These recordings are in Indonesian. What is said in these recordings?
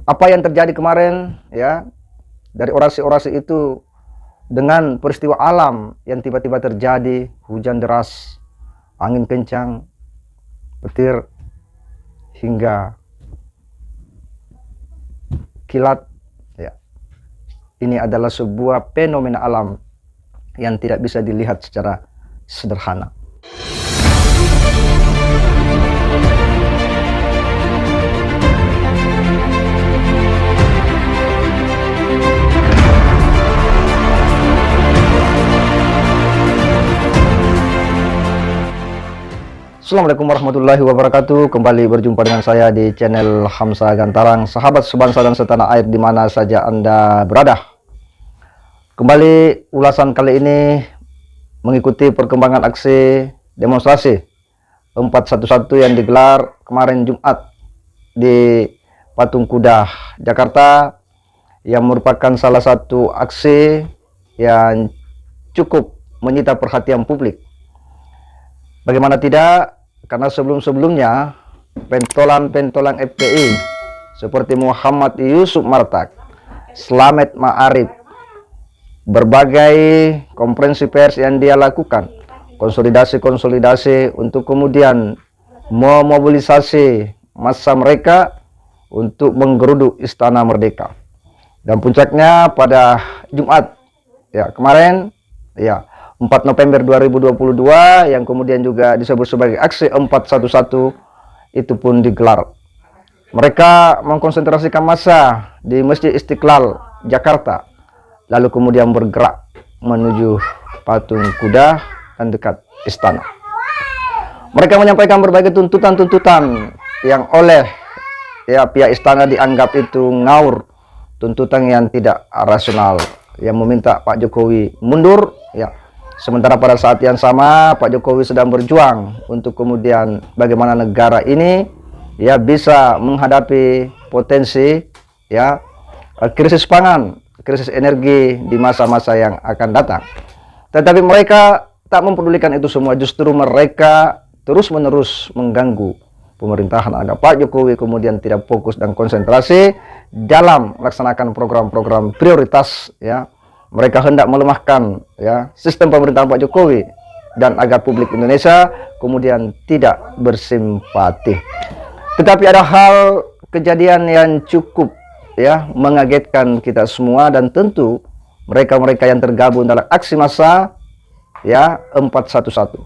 Apa yang terjadi kemarin ya, dari orasi-orasi itu dengan peristiwa alam yang tiba-tiba terjadi, hujan deras, angin kencang, petir, hingga kilat ya. Ini adalah sebuah fenomena alam yang tidak bisa dilihat secara sederhana. Assalamualaikum warahmatullahi wabarakatuh. Kembali berjumpa dengan saya di channel Hamsa Gantarang, sahabat sebangsa dan setanah air di mana saja Anda berada. Kembali ulasan kali ini mengikuti perkembangan aksi demonstrasi 411 yang digelar kemarin Jumat di Patung Kuda, Jakarta, yang merupakan salah satu aksi yang cukup menyita perhatian publik. Bagaimana tidak, karena sebelum-sebelumnya pentolan-pentolan FPI seperti Muhammad Yusuf Martak, Slamet Ma'arif, berbagai konferensi pers yang dia lakukan, konsolidasi untuk kemudian memobilisasi massa mereka untuk menggeruduk Istana Merdeka. Dan puncaknya pada Jumat ya kemarin ya 4 November 2022 yang kemudian juga disebut sebagai aksi 411 itu pun digelar. Mereka mengkonsentrasikan massa di Masjid Istiqlal, Jakarta, lalu kemudian bergerak menuju Patung Kuda dan dekat istana. Mereka menyampaikan berbagai tuntutan-tuntutan yang oleh ya pihak istana dianggap itu ngawur, tuntutan yang tidak rasional, yang meminta Pak Jokowi mundur ya. Sementara pada saat yang sama Pak Jokowi sedang berjuang untuk kemudian bagaimana negara ini ya bisa menghadapi potensi ya krisis pangan, krisis energi di masa-masa yang akan datang. Tetapi mereka tak mempedulikan itu semua, justru mereka terus-menerus mengganggu pemerintahan agar Pak Jokowi kemudian tidak fokus dan konsentrasi dalam melaksanakan program-program prioritas ya. Mereka hendak melemahkan ya sistem pemerintahan Pak Jokowi dan agar publik Indonesia kemudian tidak bersimpati. Tetapi ada hal kejadian yang cukup ya mengagetkan kita semua, dan tentu mereka-mereka yang tergabung dalam aksi massa ya 411,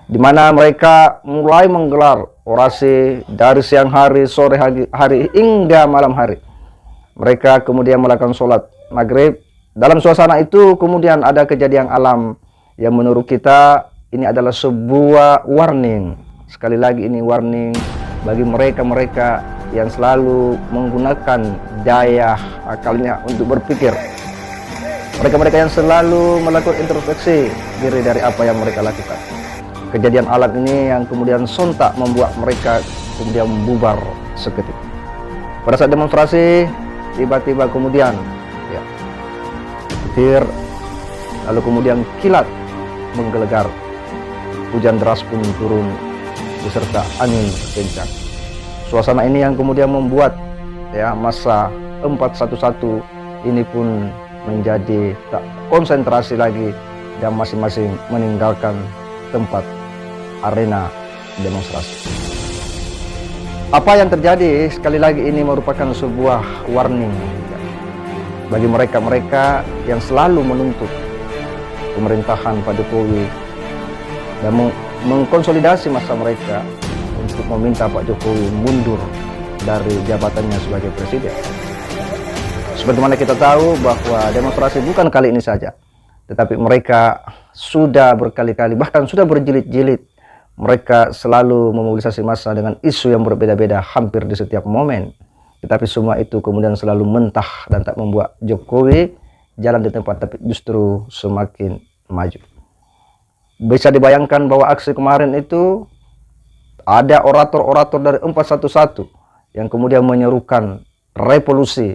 di mana mereka mulai menggelar orasi dari siang hari, sore hari hingga malam hari. Mereka kemudian melakukan sholat maghrib. Dalam suasana itu kemudian ada kejadian alam yang menurut kita ini adalah sebuah warning. Sekali lagi ini warning bagi mereka-mereka yang selalu menggunakan daya akalnya untuk berpikir. Mereka-mereka yang selalu melakukan introspeksi diri dari apa yang mereka lakukan. Kejadian alam ini yang kemudian sontak membuat mereka kemudian bubar seketika. Pada saat demonstrasi tiba-tiba kemudian ya petir, lalu kemudian kilat menggelegar, hujan deras pun turun beserta angin kencang. Suasana ini yang kemudian membuat ya massa 411 ini pun menjadi tak konsentrasi lagi dan masing-masing meninggalkan tempat arena demonstrasi. Apa yang terjadi sekali lagi ini merupakan sebuah warning bagi mereka-mereka yang selalu menuntut pemerintahan Pak Jokowi dan mengkonsolidasi massa mereka untuk meminta Pak Jokowi mundur dari jabatannya sebagai presiden. Sebagaimana kita tahu bahwa demonstrasi bukan kali ini saja, tetapi mereka sudah berkali-kali, bahkan sudah berjilid-jilid, mereka selalu memobilisasi massa dengan isu yang berbeda-beda hampir di setiap momen. Tetapi semua itu kemudian selalu mentah dan tak membuat Jokowi jalan di tempat, tapi justru semakin maju. Bisa dibayangkan bahwa aksi kemarin itu ada orator-orator dari 411 yang kemudian menyerukan revolusi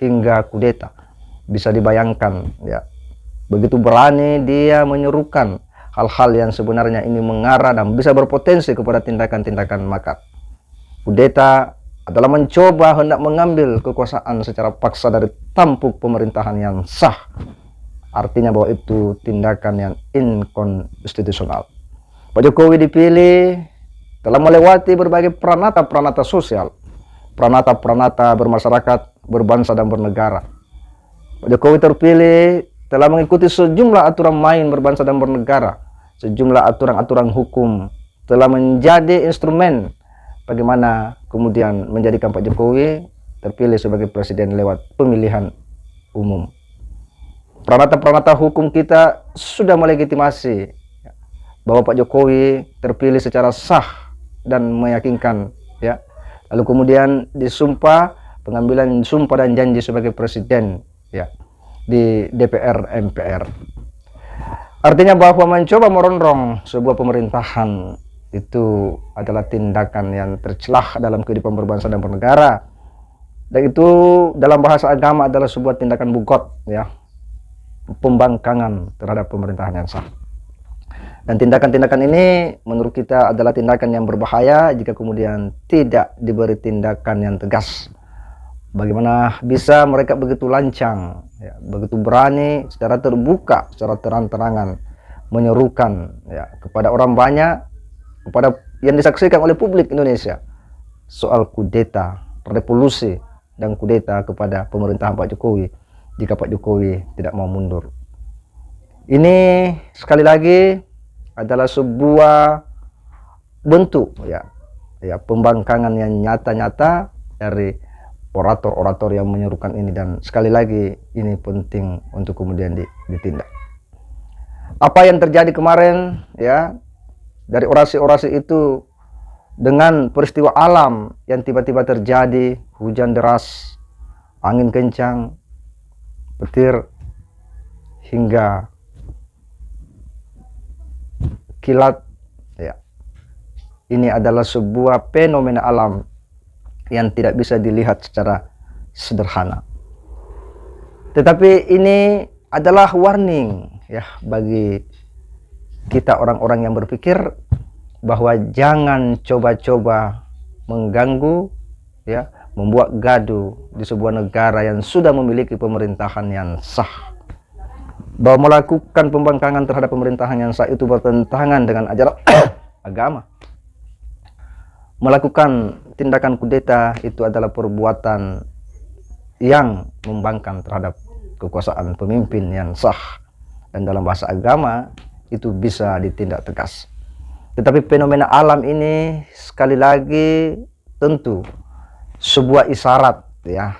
hingga kudeta. Bisa dibayangkan ya, begitu berani dia menyerukan hal-hal yang sebenarnya ini mengarah dan bisa berpotensi kepada tindakan-tindakan makar, kudeta adalah mencoba hendak mengambil kekuasaan secara paksa dari tampuk pemerintahan yang sah. Artinya bahwa itu tindakan yang inkonstitusional. Pak Jokowi dipilih telah melewati berbagai pranata-pranata sosial, pranata-pranata bermasyarakat, berbangsa dan bernegara. Pak Jokowi terpilih telah mengikuti sejumlah aturan main berbangsa dan bernegara, sejumlah aturan-aturan hukum, telah menjadi instrumen bagaimana kemudian menjadikan Pak Jokowi terpilih sebagai presiden lewat pemilihan umum. Pranata-pranata hukum kita sudah melegitimasi bahwa Pak Jokowi terpilih secara sah dan meyakinkan, ya. Lalu kemudian disumpah, pengambilan sumpah dan janji sebagai presiden, ya, di DPR MPR. Artinya bahwa mencoba merongrong sebuah pemerintahan itu adalah tindakan yang tercelah dalam kehidupan berbangsa dan bernegara, dan itu dalam bahasa agama adalah sebuah tindakan bugot, ya, pembangkangan terhadap pemerintahan yang sah. Dan tindakan-tindakan ini menurut kita adalah tindakan yang berbahaya jika kemudian tidak diberi tindakan yang tegas. Bagaimana bisa mereka begitu lancang, ya, begitu berani secara terbuka, secara terang-terangan menyerukan, ya, kepada orang banyak, kepada yang disaksikan oleh publik Indonesia soal kudeta, revolusi dan kudeta kepada pemerintahan Pak Jokowi jika Pak Jokowi tidak mau mundur. Ini sekali lagi adalah sebuah bentuk, ya, pembangkangan yang nyata-nyata dari orator-orator yang menyerukan ini, dan sekali lagi ini penting untuk kemudian ditindak. Apa yang terjadi kemarin, ya, dari orasi-orasi itu dengan peristiwa alam yang tiba-tiba terjadi, hujan deras, angin kencang, petir, hingga kilat, ya. Ini adalah sebuah fenomena alam yang tidak bisa dilihat secara sederhana. Tetapi ini adalah warning, ya, bagi kita orang-orang yang berpikir bahwa jangan coba-coba mengganggu, ya, membuat gaduh di sebuah negara yang sudah memiliki pemerintahan yang sah. Bahwa melakukan pembangkangan terhadap pemerintahan yang sah itu bertentangan dengan ajaran agama. Melakukan tindakan kudeta itu adalah perbuatan yang membangkang terhadap kekuasaan pemimpin yang sah, dan dalam bahasa agama itu bisa ditindak tegas. Tetapi fenomena alam ini sekali lagi tentu sebuah isyarat, ya,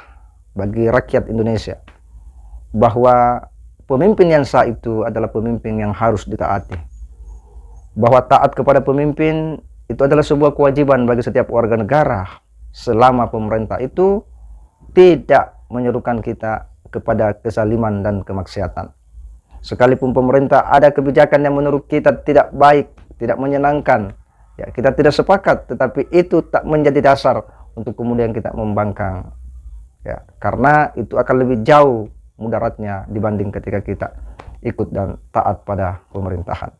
bagi rakyat Indonesia bahwa pemimpin yang sah itu adalah pemimpin yang harus ditaati. Bahwa taat kepada pemimpin itu adalah sebuah kewajiban bagi setiap warga negara selama pemerintah itu tidak menyerukan kita kepada kesaliman dan kemaksiatan. Sekalipun pemerintah ada kebijakan yang menurut kita tidak baik, tidak menyenangkan, ya, kita tidak sepakat, tetapi itu tak menjadi dasar untuk kemudian kita membangkang, ya, karena itu akan lebih jauh mudaratnya dibanding ketika kita ikut dan taat pada pemerintahan.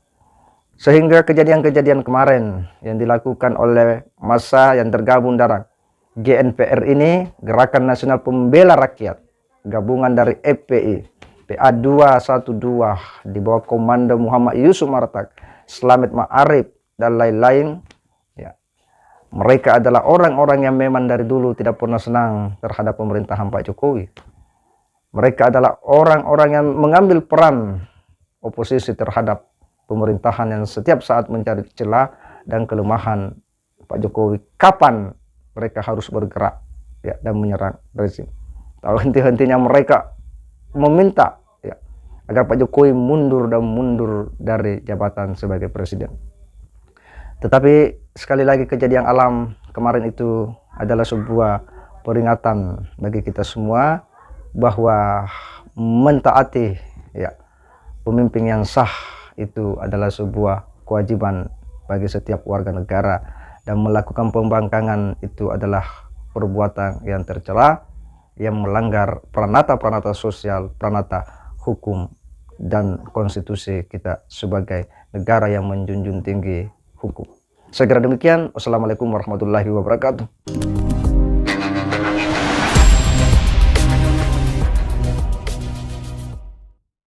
Sehingga kejadian-kejadian kemarin yang dilakukan oleh massa yang tergabung dalam GNPR ini, Gerakan Nasional Pembela Rakyat, gabungan dari FPI, PA 212 di bawah komando Muhammad Yusuf Martak, Slamet Ma'arif, dan lain-lain, ya, mereka adalah orang-orang yang memang dari dulu tidak pernah senang terhadap pemerintahan Pak Jokowi. Mereka adalah orang-orang yang mengambil peran oposisi terhadap pemerintahan yang setiap saat mencari celah dan kelemahan Pak Jokowi. Kapan mereka harus bergerak, ya, dan menyerang rezim. Tahu henti-hentinya mereka meminta, ya, agar Pak Jokowi mundur dan mundur dari jabatan sebagai presiden. Tetapi sekali lagi kejadian alam kemarin itu adalah sebuah peringatan bagi kita semua bahwa mentaati, ya, pemimpin yang sah itu adalah sebuah kewajiban bagi setiap warga negara, dan melakukan pembangkangan itu adalah perbuatan yang tercela yang melanggar pranata-pranata sosial, pranata hukum dan konstitusi kita sebagai negara yang menjunjung tinggi hukum. Saya kira demikian. Wassalamualaikum warahmatullahi wabarakatuh.